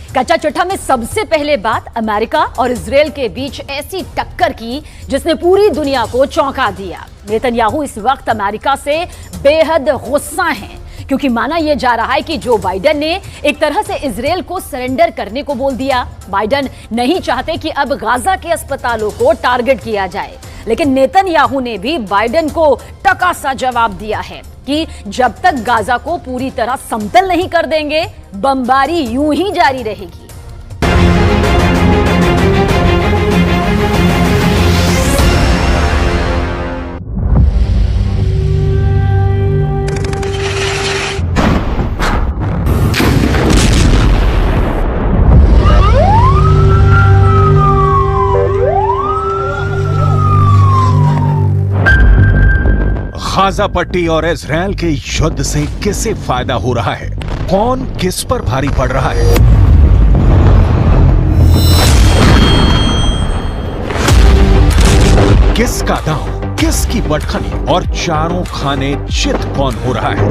कच्चा चिट्ठा में सबसे पहले बात अमेरिका और इजराइल के बीच ऐसी टक्कर की जिसने पूरी दुनिया को चौंका दिया। नेतन्याहू इस वक्त अमेरिका से बेहद गुस्सा हैं क्योंकि माना यह जा रहा है कि जो बाइडेन ने एक तरह से इजराइल को सरेंडर करने को बोल दिया। बाइडेन नहीं चाहते कि अब गाजा के अस्पतालों को टारगेट किया जाए, लेकिन नेतन्याहू ने भी बाइडेन को टका सा जवाब दिया है कि जब तक गाजा को पूरी तरह समतल नहीं कर देंगे बमबारी यूं ही जारी रहेगी। गाजा पट्टी और इजराइल के युद्ध से किसे फायदा हो रहा है? कौन किस पर भारी पड़ रहा है? किसका दांव, किसकी बटखनी और चारों खाने चित कौन हो रहा है?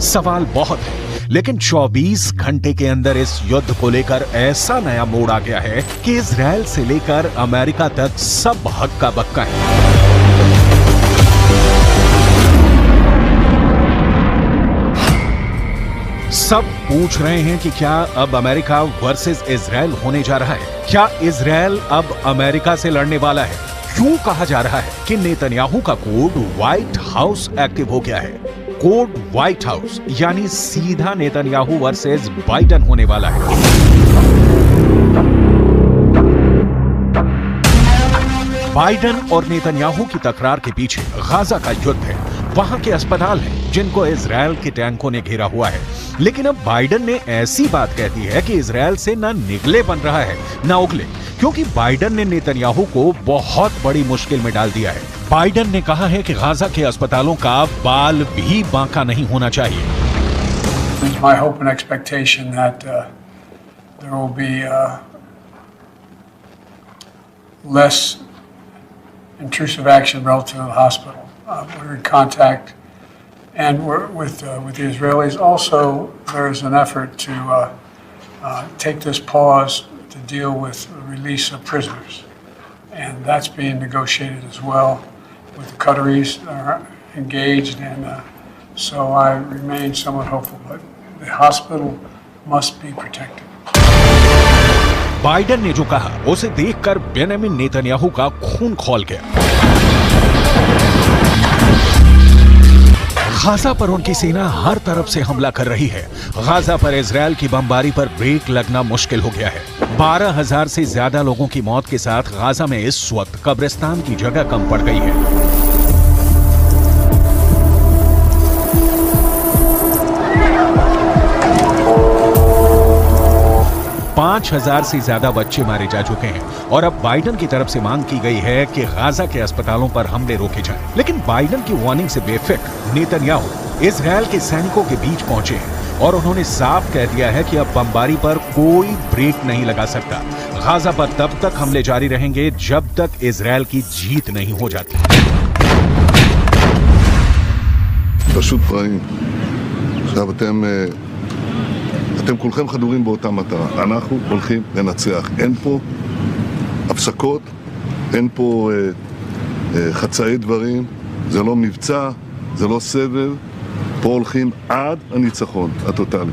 सवाल बहुत है, लेकिन 24 घंटे के अंदर इस युद्ध को लेकर ऐसा नया मोड़ आ गया है कि इजराइल से लेकर अमेरिका तक सब हक्का बक्का है। सब पूछ रहे हैं कि क्या अब अमेरिका वर्सेस इजराइल होने जा रहा है? क्या इजराइल अब अमेरिका से लड़ने वाला है? क्यों कहा जा रहा है कि नेतन्याहू का कोड व्हाइट हाउस एक्टिव हो गया है? कोड व्हाइट हाउस यानी सीधा नेतन्याहू वर्सेस बाइडेन होने वाला है। बाइडेन और नेतन्याहू की तकरार के पीछे गाजा का युद्ध है। वहां के अस्पताल हैं जिनको इजराइल के टैंकों ने घेरा हुआ है, लेकिन अब बाइडेन ने ऐसी बात कह दी है कि इजराइल से ना निगले बन रहा है ना उगले, क्योंकि बाइडेन ने नेतन्याहू को बहुत बड़ी मुश्किल में डाल दिया है। बाइडेन ने कहा है कि गाजा के अस्पतालों का बाल भी बांका नहीं होना चाहिए। My hope and expectation that there will be less intrusive action relative to the hospital. We're in contact, and we're with the Israelis. Also, there's an effort to take this pause to deal with the release of prisoners, and that's being negotiated as well. With the Qataris are engaged, and so I remain somewhat hopeful. But the hospital must be protected. Biden ने जो कहा उसे देखकर Benjamin Netanyahu का खून खौल गया। Gaza पर उनकी सेना हर तरफ से हमला कर रही है। गाजा पर इजराइल की बमबारी पर ब्रेक लगना मुश्किल हो गया है। 12,000 से ज्यादा लोगों की मौत के साथ गाजा में इस वक्त कब्रिस्तान की जगह कम पड़ गई है। 5,000 से ज्यादा बच्चे मारे जा चुके हैं और अब बाइडेन की तरफ से मांग की गई है कि गाजा के अस्पतालों पर हमले रोके जाएं। लेकिन बाइडेन की वार्निंग से बेफिक्र नेतन्याहू इजराइल के सैनिकों के बीच पहुंचे हैं और उन्होंने साफ कह दिया है कि अब बमबारी पर कोई ब्रेक नहीं लगा सकता। गाजा पर तब तक हमले जारी रहेंगे जब तक इजराइल की जीत नहीं हो जाती। אתם כולכם חדורים באותה מטרה. אנחנו הולכים לנצח. אין פה הפסקות, אין פה חצאי דברים, זה לא מבצע, זה לא סבב. פה הולכים עד הניצחון הטוטלי.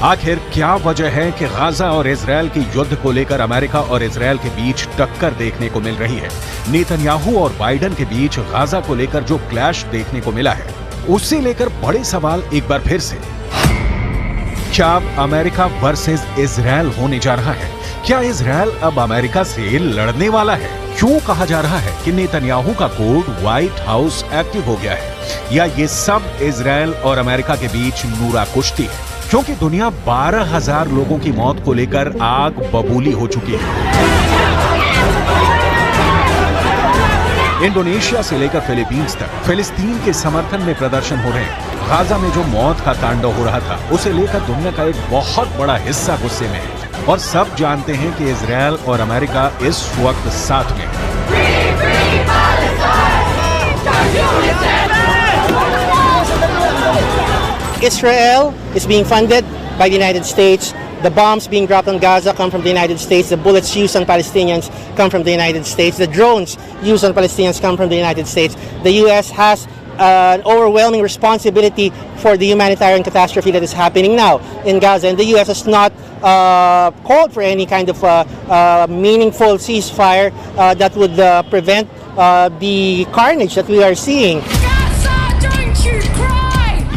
आखिर क्या वजह है कि गाजा और इजराइल के युद्ध को लेकर अमेरिका और इजराइल के बीच टक्कर देखने को मिल रही है? नेतन्याहू और बाइडेन के बीच गाजा को लेकर जो क्लैश देखने को मिला है, उससे लेकर बड़े सवाल एक बार फिर से। क्या अब अमेरिका वर्सेस इजराइल होने जा रहा है? क्या इजराइल अब अमेरिका से लड़ने वाला है? क्यों कहा जा रहा है कि नेतन्याहू का कोड व्हाइट हाउस एक्टिव हो गया है? या ये सब इजराइल और अमेरिका के बीच नूरा कुश्ती है? क्योंकि दुनिया 12,000 लोगों की मौत को लेकर आग बबूली हो चुकी है। इंडोनेशिया से लेकर फिलीपींस तक फिलिस्तीन के समर्थन में प्रदर्शन हो रहे हैं। गाजा में जो मौत का तांडव हो रहा था, उसे लेकर दुनिया का एक बहुत बड़ा हिस्सा गुस्से में है और सब जानते हैं कि इजराइल और अमेरिका इस वक्त साथ में है। Israel is being funded by the United States. The bombs being dropped on Gaza come from the United States. The bullets used on Palestinians come from the United States. The drones used on Palestinians come from the United States. The U.S. has an overwhelming responsibility for the humanitarian catastrophe that is happening now in Gaza. And the U.S. has not called for any kind of meaningful ceasefire that would prevent the carnage that we are seeing.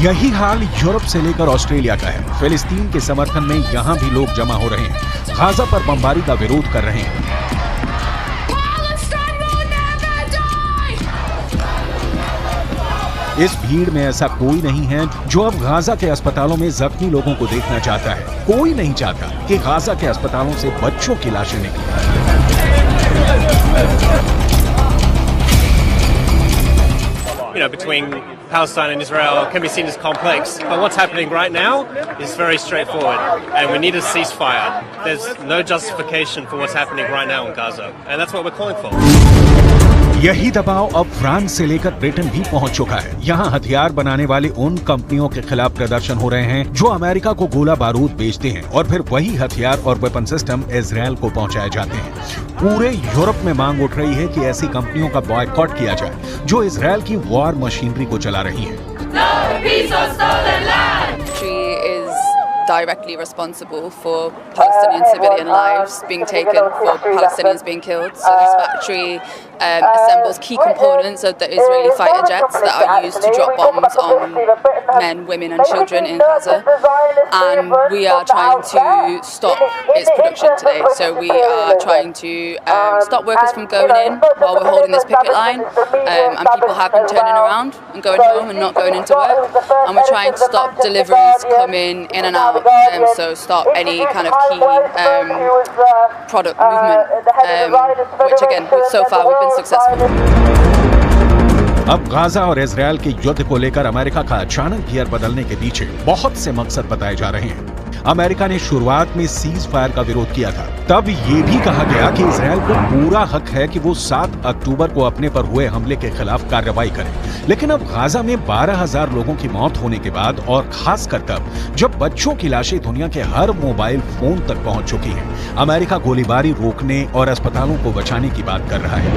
यही हाल Europe से लेकर Australia का है। फिलिस्तीन के समर्थन में यहाँ भी लोग जमा हो रहे हैं, गाजा पर बमबारी का विरोध कर रहे हैं। इस भीड़ में ऐसा कोई नहीं है जो अब गाजा के अस्पतालों में जख्मी लोगों को देखना चाहता है। कोई नहीं चाहता कि गाजा के अस्पतालों से बच्चों की लाशें निकलें। Between Palestine and Israel can be seen as complex, but what's happening right now is very straightforward, and we need a ceasefire. There's no justification for what's happening right now in Gaza, and that's what we're calling for. यही दबाव अब France से लेकर Britain भी पहुंच चुका है। यहाँ हथियार बनाने वाली उन कंपनियों के खिलाफ प्रदर्शन हो रहे हैं जो अमेरिका को गोला बारूद बेचते हैं और फिर वही हथियार और वेपन सिस्टम इजरायल को पहुंचाए जाते हैं। पूरे यूरोप में मांग उठ रही है कि ऐसी कंपनियों का बॉयकॉट किया जाए जो इजरायल की वॉर मशीनरी को चला रही है। Directly responsible for Palestinian civilian lives being taken, for Palestinians being killed. So this factory assembles key components of the Israeli fighter jets that are used to drop bombs on men, women and children in Gaza. And we are trying to stop its production today. So we are trying to stop workers from going in while we're holding this picket line. And people have been turning around and going home and not going into work. And we're trying to stop deliveries coming in and out. So stop any kind of key product movement, which again, so far we've been successful. अब Gaza और Israel के युद्ध को लेकर America का अचानक gear बदलने के पीछे बहुत से मकसद बताए जा रहे हैं। अमेरिका ने शुरुआत में सीज फायर का विरोध किया था। तब ये भी कहा गया कि इजरायल को पूरा हक है कि वो 7 अक्टूबर को अपने पर हुए हमले के खिलाफ कार्रवाई करे। लेकिन अब गाजा में 12,000 लोगों की मौत होने के बाद और खासकर तब जब बच्चों की लाशें दुनिया के हर मोबाइल फोन तक पहुंच चुकी हैं, अमेरिका गोलीबारी रोकने और अस्पतालों को बचाने की बात कर रहा है।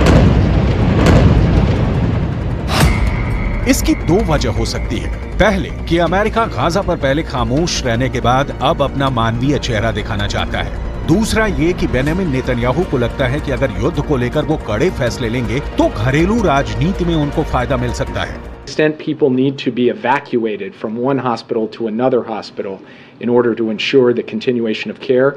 इसकी 2 वजह हो सकती है। पहले कि अमेरिका गाजा पर पहले खामोश रहने के बाद अब अपना मानवीय चेहरा दिखाना चाहता है। दूसरा ये कि बेंजामिन नेतन्याहू को लगता है कि अगर युद्ध को लेकर वो कड़े फैसले लेंगे तो घरेलू राजनीति में उनको फायदा मिल सकता है। extent people need to be evacuated from one hospital to another hospital in order to ensure the continuation of care,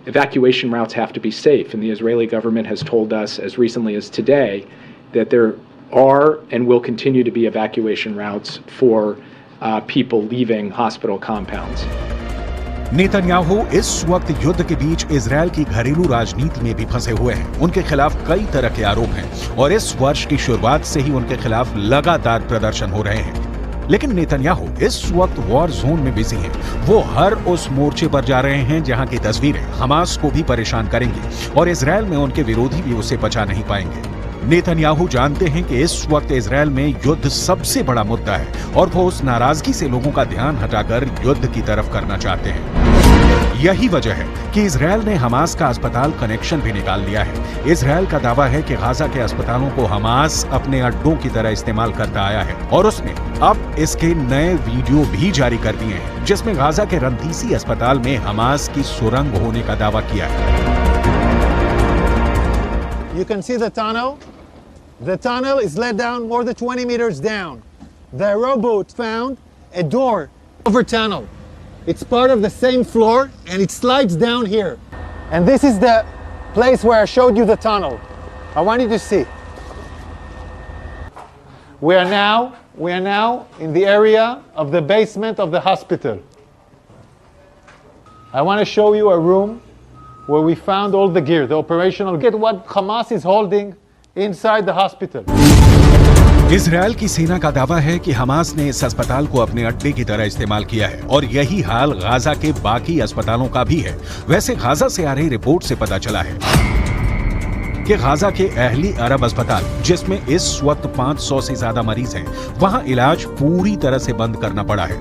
evacuation routes have to be safe. And the Israeli government has told us as recently as today that there are and will continue to be evacuation routes for people leaving hospital compounds. Netanyahu इस वक्त युद्ध के बीच Israel की घरेलू राजनीति में भी फंसे हुए हैं। उनके खिलाफ कई तरह के आरोप हैं और इस वर्ष की शुरुआत से ही उनके खिलाफ लगातार प्रदर्शन हो रहे हैं। लेकिन नेतन्याहू इस वक्त वॉर जोन में बिजी हैं। वो हर उस मोर्चे पर जा रहे हैं जहां की तस्वीरें हमास को भी परेशान करेंगी और इजरायल में उनके विरोधी भी उसे बचा नहीं पाएंगे। नेतन्याहू जानते हैं कि इस वक्त इजरायल में युद्ध सबसे बड़ा मुद्दा है और वो उस नाराजगी से लोगों का ध्यान हटाकर युद्ध की तरफ करना चाहते हैं। यही वजह है कि इजरायल ने हमास का अस्पताल कनेक्शन भी निकाल लिया है। इजरायल का दावा है कि गाजा के अस्पतालों को हमास अपने अड्डों की तरह इस्तेमाल करता आया है और उसने अब इसके नए वीडियो भी जारी कर दिए हैं जिसमें गाजा के रंतीसी अस्पताल में हमास की सुरंग होने का दावा किया है। You can see the tunnel. The tunnel is let down more than 20 meters down. The rowboat found a door over tunnel. It's part of the same floor and it slides down here. And this is the place where I showed you the tunnel. I want you to see. We are now in the area of the basement of the hospital. I want to show you a room where we found all the gear, the operational gear, what Hamas is holding inside the hospital. Israel की सेना का दावा है कि Hamas ने इस अस्पताल को अपने अड्डे की तरह इस्तेमाल किया है और यही हाल गाजा के बाकी अस्पतालों का भी है। वैसे गाजा से आ रही रिपोर्ट से पता चला है कि गाजा के अहली अरब अस्पताल, जिसमें इस वक्त 500 से ज्यादा मरीज हैं, वहां इलाज पूरी तरह से बंद करना पड़ा है।